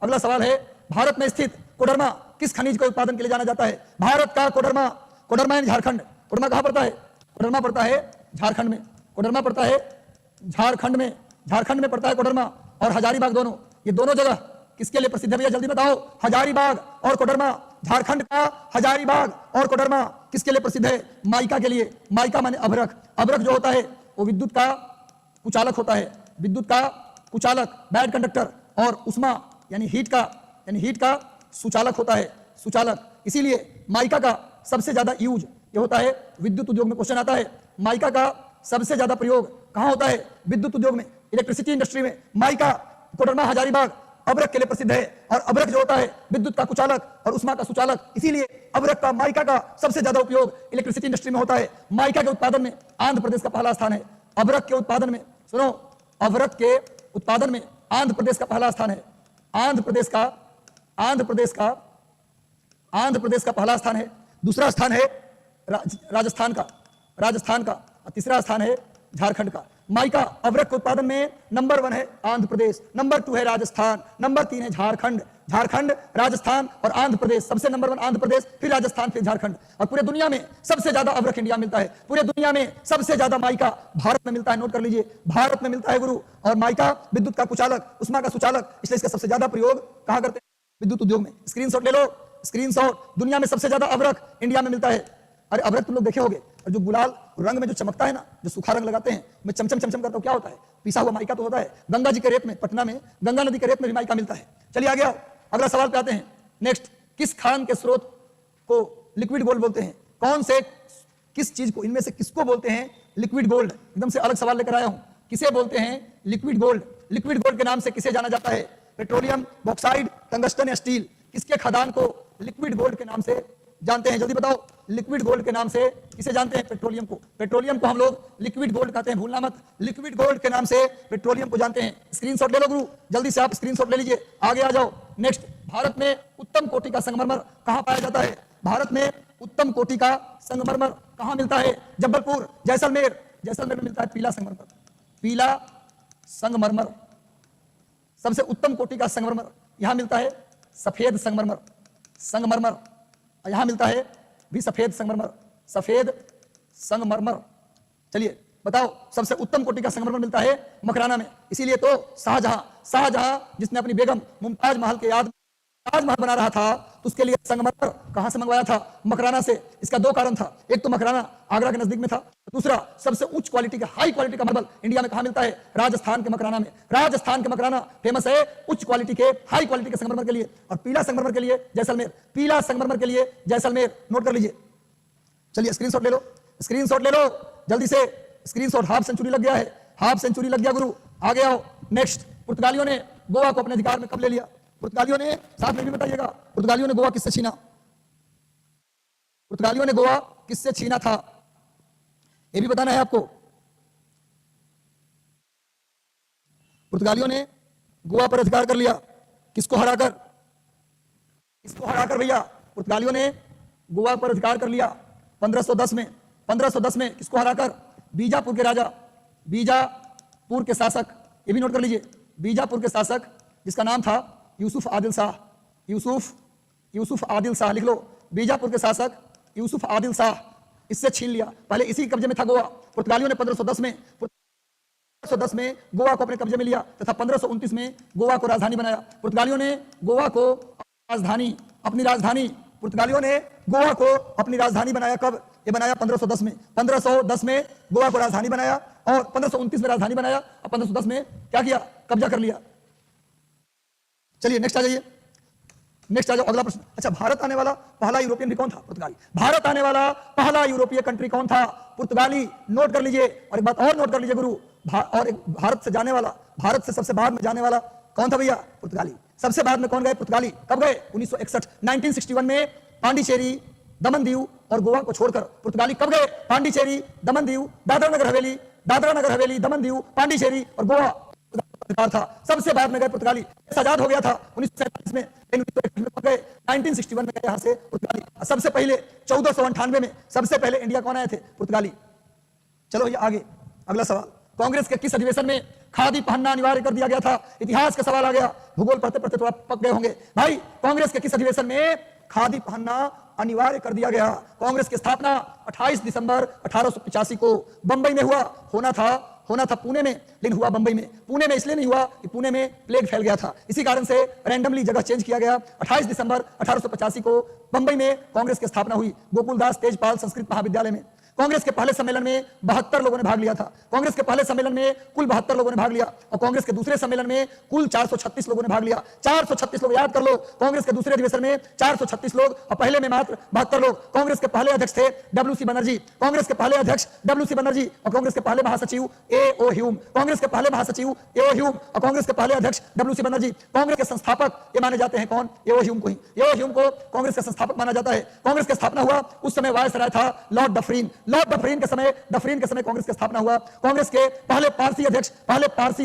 अगला सवाल है, भारत में स्थित कोडरमा किस खनिज के उत्पादन के लिए जाना जाता है? भारत का कोडरमा, कोडरमा यानी झारखंड। कोडरमा कहां पड़ता है? कोडरमा पड़ता है झारखंड में। कोडरमा पड़ता है झारखंड में, झारखंड में पड़ता है कोडरमा और हजारीबाग, दोनों, ये दोनों जगह किसके लिए प्रसिद्ध है भैया? जल्दी बताओ। हजारीबाग और कोडरमा, झारखंड का हजारीबाग और कोडरमा किसके लिए प्रसिद्ध है? माइका के लिए। माइका माने अभ्रक। अभ्रक जो होता है वो विद्युत का कुचालक होता है, विद्युत का कुचालक, बैड कंडक्टर, और उष्मा यानी हीट का सुचालक होता है, सुचालक। इसीलिए माइका का सबसे ज्यादा यूज ये होता है विद्युत उद्योग में। क्वेश्चन आता है, माइका का सबसे ज्यादा प्रयोग कहां होता है? विद्युत उद्योग में, इलेक्ट्रिसिटी इंडस्ट्री में। माइका, कोडरमा, हजारीबाग अभ्रक के लिए प्रसिद्ध है, और अभ्रक जो होता है विद्युत का कुचालक और उष्मा का सुचालक, इसीलिए अभ्रक का, माइका का सबसे ज्यादा उपयोग इलेक्ट्रिसिटी इंडस्ट्री में होता है। माइका के उत्पादन में आंध्र प्रदेश का पहला स्थान है। अभ्रक के उत्पादन में, सुनो, अभ्रक के उत्पादन में आंध्र प्रदेश का पहला स्थान है। आंध्र प्रदेश का पहला स्थान है। दूसरा स्थान है राजस्थान का, और तीसरा स्थान है झारखंड का। माइका अभ्रक के उत्पादन में नंबर 1 है आंध्र प्रदेश, नंबर 2 है राजस्थान, नंबर 3 है झारखंड, राजस्थान और आंध्र प्रदेश। सबसे नंबर 1 आंध्र प्रदेश, फिर राजस्थान, फिर झारखंड। और पूरे दुनिया में सबसे ज्यादा अभ्रक इंडिया मिलता है। पूरे दुनिया में सबसे ज्यादा माइका भारत में मिलता है। नोट कर लीजिए, भारत में मिलता है गुरु। और माइका विद्युत का कुचालक, उष्मा का सुचालक, इसलिए इसका सबसे ज्यादा प्रयोग कहां करते हैं? विद्युत उद्योग में। स्क्रीनशॉट ले लो, स्क्रीनशॉट। दुनिया में सबसे ज्यादा अभ्रक इंडिया में मिलता है। अरे अभ्रक तुम लोग देखे होगे, और जो गुलाल रंग में जो चमकता है ना, जो सूखा रंग लगाते हैं, मैं चमचम करता हूं, क्या होता है? पिसा हुआ माइका तो होता है। गंगा जी के रेत में, पटना में गंगा नदी के रेत में भी माइका मिलता है। चलिए आगे आओ, अगला सवाल पे आते हैं। नेक्स्ट, किस खान के स्रोत को लिक्विड गोल्ड बोलते हैं? कौन से, किस चीज को, इनमें से किसको बोलते हैं लिक्विड गोल्ड? एकदम से अलग सवाल लेकर आया हूं। किसे बोलते हैं लिक्विड गोल्ड? लिक्विड गोल्ड के नाम से किसे जाना जाता है? पेट्रोलियम, बॉक्साइड, टंगस्टन या स्टील, किसके खदान को लिक्विड गोल्ड के नाम से जानते हैं? जल्दी बताओ, लिक्विड गोल्ड के नाम से किसे जानते हैं? पेट्रोलियम को। पेट्रोलियम को हम लोग लिक्विड गोल्ड कहते हैं, भूलना मत। लिक्विड गोल्ड के नाम से पेट्रोलियम को जानते हैं। स्क्रीनशॉट ले लो गुरु, जल्दी से आप स्क्रीनशॉट ले लीजिए, आगे आ जाओ। नेक्स्ट, भारत में उत्तम कोटि का संगमरमर कहां पाया जाता है? भारत में उत्तम कोटि का संगमरमर कहां मिलता है? जबलपुर, जैसलमेर। जैसलमेर में मिलता है पीला संगमरमर। पीला संगमरमर, सबसे उत्तम कोटि का संगमरमर यहां मिलता है। सफेद संगमरमर यहां मिलता है भी, सफेद संगमरमर। चलिए बताओ, सबसे उत्तम कोटि का संगमरमर मिलता है मकराना में। इसीलिए तो शाहजहां जिसने अपनी बेगम मुमताज महल के याद ताजमहल बना रहा था, तो उसके लिए संगमरमर कहां से मंगवाया था? मकराना से। इसका 2 कारण था, एक तो मकराना आगरा के नजदीक में था, दूसरा सबसे उच्च क्वालिटी का, हाई क्वालिटी का मार्बल इंडिया में कहां मिलता है? राजस्थान के मकराना में। राजस्थान के मकराना फेमस है उच्च क्वालिटी के, हाई क्वालिटी के संगमरमर के लिए। और पीला संगमरमर के लिए जैसलमेर, पीला संगमरमर के लिए जैसलमेर। नोट कर लीजिए, चलिए स्क्रीनशॉट ले लो जल्दी से। स्क्रीनशॉट, हाफ सेंचुरी लग गया है, हाफ सेंचुरी लग गया गुरु। आगे आओ। नेक्स्ट, पुर्तगालियों ने गोवा को अपने अधिकार में कब ले लिया? पुर्तगालियों ने, साथ में भी बताइएगा, पुर्तगालियों ने गोवा किससे छीना? पुर्तगालियों ने गोवा किससे छीना था, यह भी बताना है आपको। पुर्तगालियों ने गोवा पर अधिकार कर लिया, किसको हराकर? इसको हराकर भैया, पुर्तगालियों ने गोवा पर अधिकार कर लिया 1510 में। 1510 में किसको हराकर? बीजापुर के राजा, बीजापुर के शासक, ये भी नोट कर लीजिए, बीजापुर के शासक जिसका नाम था यूसुफ आदिल शाह। यूसुफ आदिल शाह लिख लो। बीजापुर के शासक यूसुफ आदिल शाह, इससे छीन लिया। पहले इसी कब्जे में था गोवा। पुर्तगालियों ने 1510 में गोवा को अपने कब्जे में लिया तथा 1529 में गोवा को राजधानी बनाया। पुर्तगालियों ने गोवा को अपनी राजधानी पुर्तगालियों ने गोवा को अपनी राजधानी बनाया। कब? ये बनाया 1510 में। 1510 में गोवा को राजधानी बनाया और 1529 में राजधानी बनाया और 1510 में क्या किया? कब्जा कर लिया। चलिए नेक्स्ट आ जाइए, नेक्स्ट आ जाओ, अगला प्रश्न। अच्छा, भारत आने वाला पहला यूरोपियन भी कौन था? पुर्तगाली। भारत आने वाला पहला यूरोपीय कंट्री कौन था? पुर्तगाली। नोट कर लीजिए। और एक बात और नोट कर लीजिए गुरु, और एक भारत से जाने वाला, भारत से सबसे बाद में जाने वाला कौन था भैया? पुर्तगाली। सबसे बाद में कौन गए? पुर्तगाली। कब गए? 1961 में पांडिचेरी, दमन दीव और गोवा को छोड़कर पुर्तगाली कब गए? पांडिचेरी, दमन दीव, दादरा नगर हवेली, दमन दीव, पांडिचेरी और गोवा अधिकार था। सबसे बाद में गए पुर्तगाली। आजाद हो गया था 1947 में, 1961 में गए यहां से पुर्तगाली। सबसे पहले 1498 में सबसे पहले इंडिया कौन आए थे? पुर्तगाली। चलो ये आगे, अगला सवाल। कांग्रेस के किस अधिवेशन में खादी पहनना अनिवार्य कर दिया गया था? इतिहास का सवाल आ गया, भूगोल पढ़ते पढ़ते थोड़ा पक गए होंगे भाई। कांग्रेस के किस अधिवेशन में खादी पहनना अनिवार्य कर दिया गया? कांग्रेस की स्थापना 28 दिसंबर 1885 को बंबई में हुआ। होना था पुणे में, लेकिन हुआ बंबई में। पुणे में इसलिए नहीं हुआ कि पुणे में प्लेग फैल गया था, इसी कारण से रैंडमली जगह चेंज किया गया। 28 दिसंबर 1885 को बंबई में कांग्रेस की स्थापना हुई, गोकुलदास तेजपाल संस्कृत महाविद्यालय में। कांग्रेस के पहले सम्मेलन में 72 लोगों ने भाग लिया था। कांग्रेस के पहले सम्मेलन में कुल 72 लोगों ने भाग लिया और कांग्रेस के दूसरे सम्मेलन में कुल 436 लोगों ने भाग लिया। 436 लोग, याद कर लो। कांग्रेस के दूसरे अधिवेशन में 436 लोग और पहले में मात्र 72 लोग। कांग्रेस के पहले अध्यक्ष थे डब्ल्यूसी बनर्जी, कांग्रेस के पहले अध्यक्ष डब्ल्यूसी बनर्जी और कांग्रेस के पहले महासचिव ए.ओ. ह्यूम, कांग्रेस के पहले महासचिव ए.ओ. ह्यूम और कांग्रेस के पहले अध्यक्ष डब्ल्यूसी बनर्जी। कांग्रेस के संस्थापक ये माने जाते हैं कौन? ए.ओ. ह्यूम को ही। ए.ओ. ह्यूम को कांग्रेस का संस्थापक माना जाता है। कांग्रेस की स्थापना हुआ उस समय वायसराय था लॉर्ड डफरीन। लॉर्ड डफरीन के समय कांग्रेस की स्थापना हुआ। कांग्रेस के पहले पारसी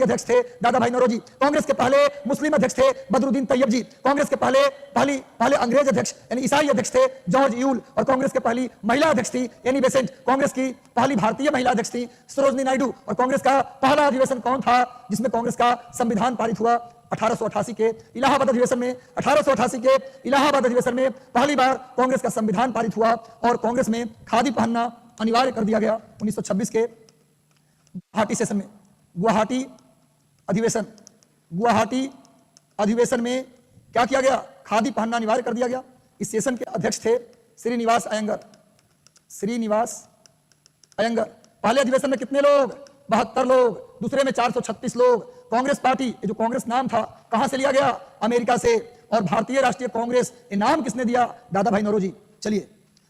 अध्यक्ष थे दादा भाई नौरोजी। कांग्रेस के पहले मुस्लिम अध्यक्ष थे बदरुद्दीन तैयब जी। कांग्रेस के पहले अंग्रेज अध्यक्ष यानी ईसाई अध्यक्ष थे जॉर्ज यूल और कांग्रेस के पहली महिला अध्यक्ष थी एनी बेसेंट। कांग्रेस की पहली भारतीय महिला अध्यक्ष थी सरोजनी नायडू। और कांग्रेस का पहला अधिवेशन कौन था जिसमें कांग्रेस का संविधान पारित हुआ? 1888 के इलाहाबाद अधिवेशन में। 1888 के इलाहाबाद अधिवेशन में पहली बार कांग्रेस का संविधान पारित हुआ और कांग्रेस में खादी पहनना अनिवार्य कर दिया गया। 1926 के गुवाहाटी सेशन में, गुवाहाटी अधिवेशन में क्या किया गया? खादी पहनना अनिवार्य कर दिया गया। इस सेशन के अध्यक्ष थे श्रीनिवास अयंगर। पहले अधिवेशन में कितने लोग? 72 लोग, दूसरे में 436 लोग। कांग्रेस पार्टी, जो कांग्रेस नाम था कहां से लिया गया? अमेरिका से। और भारतीय राष्ट्रीय कांग्रेस ये नाम किसने दिया? दादा भाई नौरोजी। चलिए,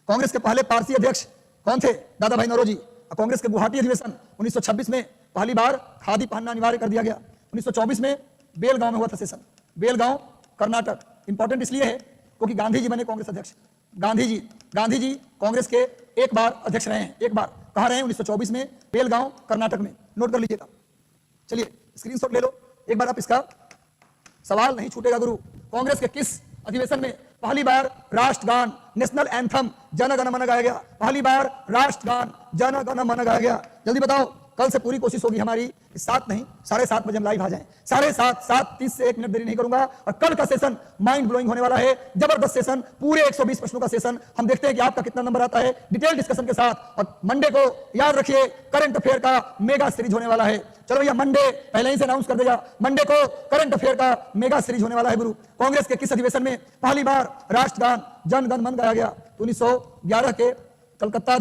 कांग्रेस के पहले पारसी अध्यक्ष कौन थे? दादा भाई नौरोजी। कांग्रेस के गुवाहाटी अधिवेशन 1926 में पहली बार खादी पहनना अनिवार्य कर दिया गया। 1924 में बेलगांव में हुआ था सेशन, बेलगांव कर्नाटक। इंपॉर्टेंट इसलिए है क्योंकि गांधी जी बने कांग्रेस अध्यक्ष। गांधी जी कांग्रेस के एक बार अध्यक्ष रहे हैं, एक बार। कहां रहे? 1924 में बेलगांव कर्नाटक में। नोट कर लीजिएगा। चलिए स्क्रीनशॉट ले लो एक बार आप, इसका सवाल नहीं छूटेगा गुरु। कांग्रेस के किस अधिवेशन में पहली बार राष्ट्रगान नेशनल एंथम जन गण मन गाया गया? पहली बार राष्ट्रगान जन गण मन गाया गया। जल्दी बताओ। कल से पूरी कोशिश होगी हमारी 7 नहीं 7:30 बजे हम लाइव आ जाएं। 7:30 से 1 मिनट देरी नहीं करूंगा। और कल का सेशन माइंड ब्लोइंग होने वाला है, जबरदस्त सेशन, पूरे 120 प्रश्नों का सेशन। हम देखते हैं कि आपका कितना नंबर आता है डिटेल डिस्कशन के साथ। और मंडे को याद रखिए करंट अफेयर का मेगा सीरीज होने वाला है। चलो भैया, मंडे पहले ही से अनाउंस कर देगा, मंडे को करंट अफेयर का मेगा सीरीज होने वाला है गुरु। कांग्रेस के किस अधिवेशन में पहली बार राष्ट्रगान जन गण मन गाया गया? 1911 के कलकत्ता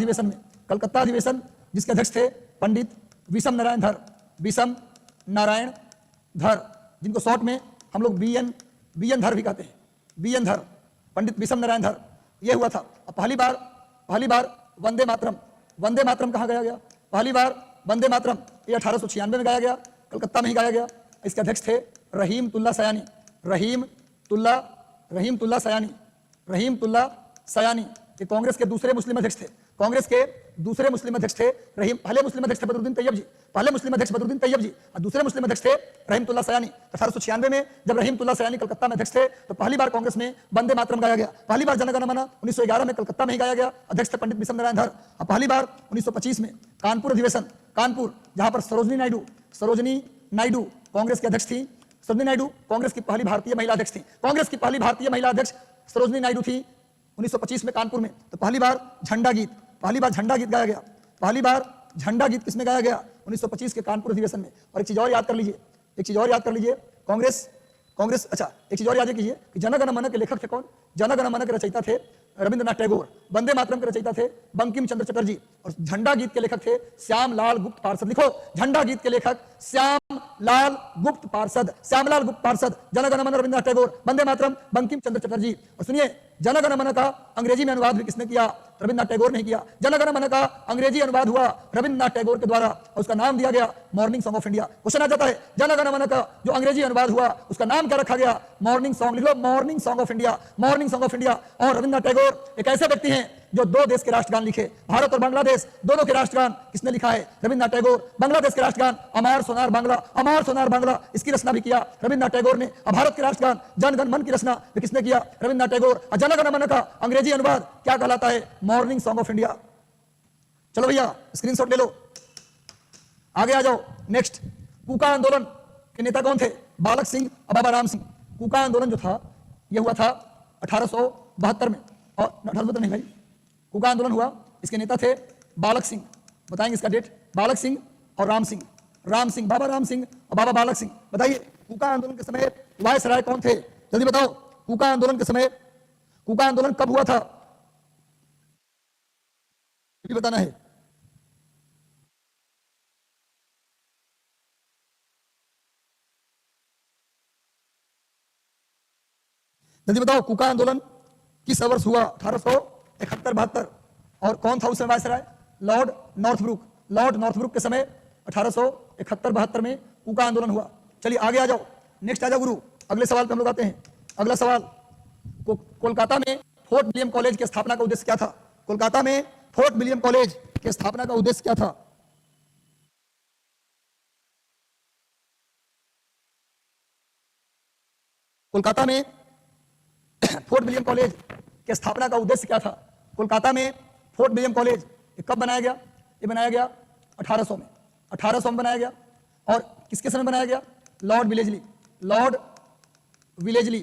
अधिवेशन जिसके अध्यक्ष थे पंडित विषम नारायण धर, जिनको शॉर्ट में हम लोग बीएन धर भी कहते हैं। बीएन धर, पंडित विषम नारायण धर, ये हुआ था। पहली बार वंदे मातरम कहाँ गाया गया? पहली बार वंदे मातरम ये 1896 में गाया गया, कलकत्ता में ही गाया गया। इसके अध्यक्ष थे रहीमतुल्ला सयानी। ये कांग्रेस के दूसरे मुस्लिम अध्यक्ष थे। पहले मुस्लिम अध्यक्ष थे बदरुद्दीन तैयब जी, और दूसरे मुस्लिम अध्यक्ष थे रहीमतुल्ला सयानी। 1896 में जब रहीमतुल्ला सयानी कलकत्ता में अध्यक्ष थे तो पहली बार कांग्रेस में वंदे मातरम गाया गया। पहली बार जन गण मन 1911 में कलकत्ता में ही गाया गया, अध्यक्ष थे पंडित विषम नारायण धर। और पहली बार 1925 में कानपुर अधिवेशन, जहां पर सरोजनी नायडू कांग्रेस के अध्यक्ष थी। सरोजनी नायडू कांग्रेस की पहली भारतीय महिला अध्यक्ष सरोजनी नायडू थी 1925 में कानपुर में। तो पहली बार झंडा गीत गाया गया। पहली बार झंडा गीत किसमें गाया गया? 1925 के कानपुर अधिवेशन में। और एक चीज और याद कर लीजिए, कांग्रेस अच्छा, एक चीज और याद कीजिए कि जन गण मन के लेखक थे कौन? जन गण मन के रचयिता थे रविंद्रनाथ टैगोर। वंदे मातरम के रचयिता थे बंकिम चंद्र चटर्जी। और झंडा गीत के लेखक थे श्यामलाल गुप्त पार्षद। लिखो, झंडा गीत के लेखक श्यामलाल गुप्त पार्षद। जन गण मन रविंद्रनाथ टैगोर, वंदे मातरम बंकिम चंद्र चटर्जी। और सुनिए, जन गण मन का अंग्रेजी में अनुवाद भी किसने किया? रविंद्रनाथ टैगोर ने किया। जन गण मन का अंग्रेजी अनुवाद हुआ रविंद्रनाथ टैगोर के द्वारा और उसका नाम दिया गया morning song of India. Question आ जाता है, जन गण मन का जो अंग्रेजी अनुवाद हुआ उसका नाम क्या रखा गया? Morning song. लिख लो, मॉर्निंग सॉन्ग ऑफ इंडिया। और रविंद्रनाथ टैगोर एक ऐसे व्यक्ति हैं जो 2 देश के राष्ट्रगान लिखे, भारत और बांग्लादेश दोनों के राष्ट्रगान किसने लिखा है? रविंद्रनाथ टैगोर। बांग्लादेश के राष्ट्रगान अमार सोनार बांग्ला, इसकी रचना भी किया रविंद्रनाथ टैगोर ने। और भारत के राष्ट्रगान जन गण मन की रचना भी किसने किया? रविंद्रनाथ टैगोर। और जन गण मन का अंग्रेजी अनुवाद क्या कहलाता है? Morning song of India. चलो भैया स्क्रीनशॉट ले लो। आगे आ जाओ। नेक्स्ट, कूका आंदोलन के नेता कौन थे? बालक सिंह और बाबा राम सिंह। कूका आंदोलन जो था यह हुआ था 1872 में, और 1872 नहीं भाई, कूका आंदोलन हुआ, इसके नेता थे बालक सिंह। बताएंगे इसका डेट? बालक सिंह और राम सिंह, राम सिंह, बाबा राम सिंह और बाबा बालक सिंह। बताइए कूका आंदोलन के समय वायसराय कौन थे? जल्दी बताओ, कूका आंदोलन के समय, कूका आंदोलन कब हुआ था? ये भी बताना है। जल्दी बताओ, कूका आंदोलन किस वर्ष हुआ? 1871-72। और कौन था उस समय viceroy? Lord Northbrook. Lord Northbrook के समय 1871-72 में कूका आंदोलन हुआ। चलिए आगे आ जाओ। नेक्स्ट आ जाओ गुरु, अगले सवाल पे हम लोग आते हैं। अगला सवाल, कोलकाता में फोर्ट विलियम कॉलेज की स्थापना का उद्देश्य क्या था? कोलकाता में फोर्ट विलियम कॉलेज की स्थापना का उद्देश्य क्या था? कोलकाता में फोर्ट विलियम कॉलेज की स्थापना का उद्देश्य क्या था? कोलकाता में फोर्ट विलियम कॉलेज कब बनाया गया? ये बनाया गया 1800 में, 1800 में बनाया गया। और किसके समय बनाया गया? Lord Wellesley. Lord Wellesley,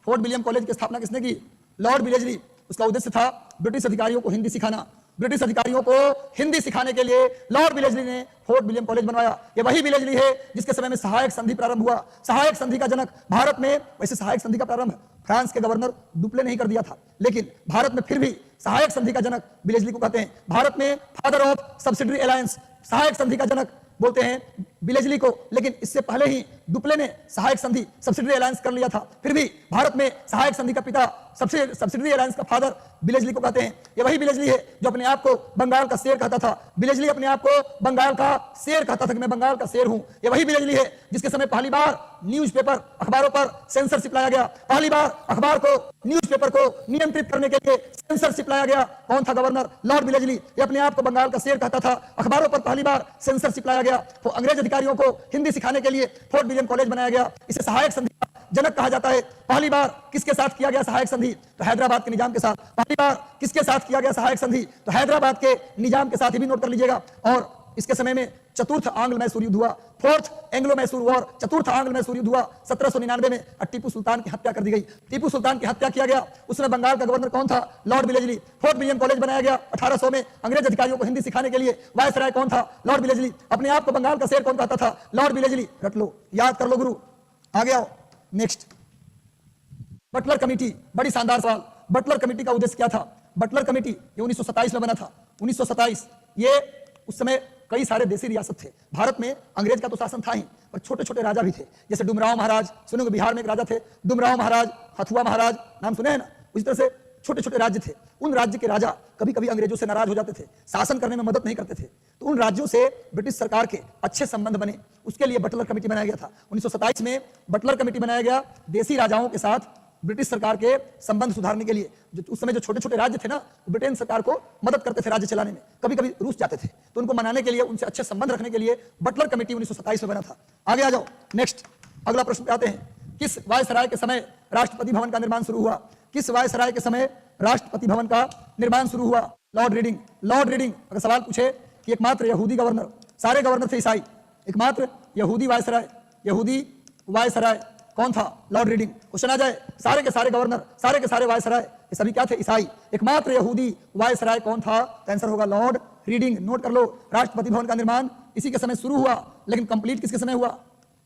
fort William college की स्थापना किसने की? Lord Wellesley. उसका उद्देश्य था ब्रिटिश अधिकारियों को हिंदी सिखाना। ब्रिटिश अधिकारियों को हिंदी सिखाने के लिए लॉर्ड विलेजली ने फोर्ट विलियम कॉलेज बनवाया। ये वही विलेजली है जिसके समय में सहायक संधि प्रारंभ हुआ। सहायक संधि का जनक भारत में, वैसे सहायक संधि का प्रारंभ फ्रांस के गवर्नर डुप्ले ने ही कर दिया था, लेकिन भारत में फिर भी सहायक संधि का जनक विलेजली को कहते हैं। भारत में फादर ऑफ सब्सिडरी अलायंस, सहायक संधि का जनक बोलते हैं विलेजली को, लेकिन इससे पहले ही डुप्ले ने सहायक संधि सब्सिडरी अलायंस कर लिया था। फिर भी भारत में सहायक संधि का पिता, सब्सिडरी अलायंस का फादर विलेजली को कहते हैं। ये वही विलेजली है जो अपने आप को बंगाल का शेर कहता था। विलेजली अपने आप को बंगाल का शेर कहता था कि मैं बंगाल का शेर हूं। ये वही विलेजली है जिसके समय पहली बार न्यूज़पेपर, अखबारों पर सेंसरशिप लाया गया। पहली बार अखबार को, न्यूज़पेपर को नियंत्रित करने के लिए सेंसरशिप लाया गया। कौन था गवर्नर? Lord Wellesley. ये अपने आप को बंगाल का शेर कहता था। अखबारों पर पहली बार सेंसरशिप लाया गया। तो अंग्रेज अधिकारियों को हिंदी सिखाने के लिए फोर्ट विलियम कॉलेज बनाया गया। इसे सहायक संधि का जनक कहा जाता है। पहली बार किसके साथ किया गया सहायक संधि? तो हैदराबाद के निजाम के साथ। पहली बार किसके साथ किया गया सहायक संधि? तो हैदराबाद के निजाम के साथ। ही भी नोट कर लीजिएगा। और इसके समय में चतुर्थ आंग्ल मैसूर युद्ध हुआ, फोर्थ एंग्लो मैसूर वॉर, चतुर्थ आंग्ल मैसूर युद्ध हुआ 1799 में। टीपू सुल्तान की हत्या कर दी गई। टीपू सुल्तान की हत्या किया गया। उसमें बंगाल का गवर्नर कौन था? Lord Wellesley. Fort William college बनाया गया 1800 में अंग्रेज अधिकारियों को हिंदी सिखाने के लिए। वायसराय कौन था? Lord Wellesley. अपने आप को बंगाल का शेर कौन कहता था? Lord Wellesley. रट लो, याद कर लो गुरु। आगे आओ। नेक्स्ट, बटलर कमेटी, बड़ी शानदार सवाल। बटलर कमेटी का उद्देश्य क्या था? बटलर कमेटी ये 1927 में बना था। 1927, ये उस समय कई सारे देसी रियासत थे। भारत में अंग्रेज का तो शासन था ही, पर छोटे छोटे राजा भी थे। जैसे डुमराव महाराज, सुनोगे बिहार में एक राजा थे डुमराव महाराज, हथुआ महाराज, नाम सुने हैं ना? उसी तरह से छोटे छोटे राज्य थे। उन राज्य के राजा कभी कभी अंग्रेजों से नाराज हो जाते थे, शासन करने में मदद नहीं करते थे। तो उन राज्यों से ब्रिटिश सरकार के अच्छे संबंध बने, उसके लिए बटलर कमेटी बनाया गया था। 1927 में बटलर कमेटी बनाया गया देसी राजाओं के साथ ब्रिटिश सरकार के संबंध सुधारने के लिए। जो उस समय जो छोटे छोटे राज्य थे ना, ब्रिटेन सरकार को मदद करते थे राज्य चलाने में, कभी कभी रूस जाते थे, तो उनको मनाने के लिए, उनसे अच्छे संबंध रखने के लिए बटलर कमेटी 1927 में बना था। आगे आ जाओ। नेक्स्ट, अगला प्रश्न पे आते हैं। किस वायसराय के समय राष्ट्रपति भवन का निर्माण शुरू हुआ? किस वायसराय के समय राष्ट्रपति भवन का निर्माण शुरू हुआ? Lord reading. Lord reading. अगर सवाल पूछे कि एकमात्र यहूदी गवर्नर, सारे गवर्नर थे ईसाई, एकमात्र यहूदी वायसराय, यहूदी वायसराय कौन था? Lord reading. क्वेश्चन आ जाए, सारे के सारे गवर्नर, सारे के सारे वायसराय, ये सभी क्या थे? ईसाई। एकमात्र यहूदी वायसराय कौन था? आंसर होगा लॉर्ड रीडिंग। नोट कर लो, राष्ट्रपति भवन का निर्माण इसी के समय शुरू हुआ, लेकिन कंप्लीट किसके समय हुआ?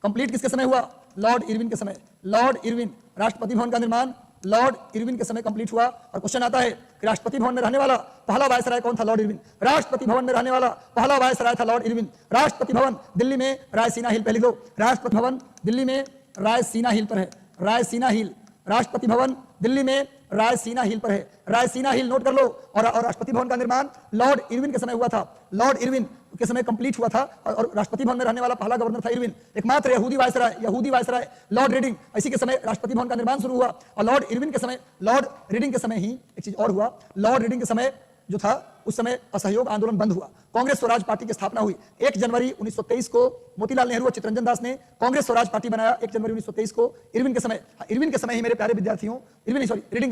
कंप्लीट किसके समय हुआ? लॉर्ड इरविन के समय। लॉर्ड इरविन, राष्ट्रपति भवन का निर्माण लॉर्ड इरविन के समय कंप्लीट हुआ। और क्वेश्चन आता है कि राष्ट्रपति भवन में रहने वाला पहला वायसराय कौन था? Lord Irwin. राष्ट्रपति भवन में रहने वाला पहला वायसराय था लॉर्ड इरविन। राष्ट्रपति भवन दिल्ली में रायसीना हिल पे लिख दो। राष्ट्रपति भवन दिल्ली में रायसीना हिल पर है। रायसीना हिल, राष्ट्रपति भवन दिल्ली में रायसीना हिल पर है। रायसीना हिल नोट कर लो। और राष्ट्रपति भवन का निर्माण लॉर्ड इरविन के समय हुआ था। लॉर्ड इरविन के समय कंप्लीट हुआ था। और राष्ट्रपति भवन में रहने वाला पहला गवर्नर था इरविन। एकमात्र यहूदी वायसराय लॉर्ड रीडिंग। इसी के समय राष्ट्रपति भवन का निर्माण शुरू हुआ। और लॉर्ड इरविन के समय, लॉर्ड रीडिंग के समय ही एक चीज और हुआ। लॉर्ड रीडिंग के समय जो था, उस समय असहयोग आंदोलन बंद हुआ। कांग्रेस स्वराज पार्टी की स्थापना हुई 1 जनवरी 1923 को। मोतीलाल नेहरू और चित्तरंजन दास ने कांग्रेस स्वराज पार्टी बनाया 1 जनवरी 1923 को। इरविन के समय, इरविन के समय ही मेरे प्यारे विद्यार्थियों, रीडिंग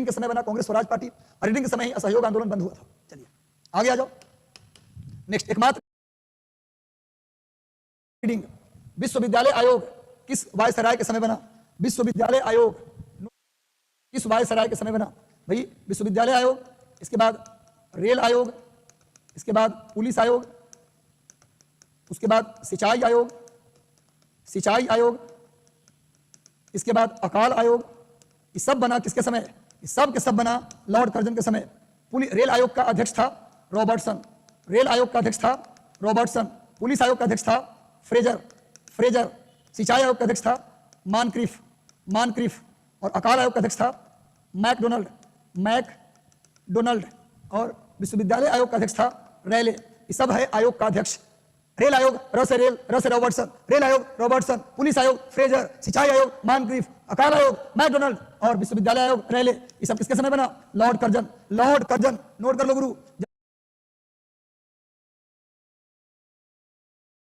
के समय बना कांग्रेस स्वराज पार्टी। और रीडिंग के समय ही असहयोग आंदोलन बंद हुआ था। चलिए आगे आ जाओ। नेक्स्ट, एकमात्र रीडिंग, विश्वविद्यालय आयोग किस वायसराय के समय बना? विश्वविद्यालय आयोग किस वायसराय के समय बना? भाई विश्वविद्यालय आयोग, इसके बाद रेल आयोग, इसके बाद पुलिस आयोग, उसके बाद सिंचाई आयोग, सिंचाई आयोग, इसके बाद अकाल आयोग। ये सब बना किसके समय? ये सब के सब बना लॉर्ड कर्जन के समय। रेल आयोग का अध्यक्ष था रॉबर्टसन, रेल आयोग का अध्यक्ष था रॉबर्टसन, पुलिस आयोग का अध्यक्ष था फ्रेजर, सिंचाई आयोग का अध्यक्ष था मानक्रिफ, और अकाल आयोग का अध्यक्ष था मैकडोनल्ड, और विश्वविद्यालय आयोग का अध्यक्ष था रैले। ये सब है आयोग का अध्यक्ष। रेल आयोग र से रॉबर्टसन, रेल आयोग रॉबर्टसन, पुलिस आयोग फ्रेजर, सिंचाई आयोग मानक्रिफ, अकाल आयोग मैकडोनल्ड और विश्वविद्यालय आयोग रैले। ये सब किसके समय बना? Lord Curzon. नोट कर लो गुरु।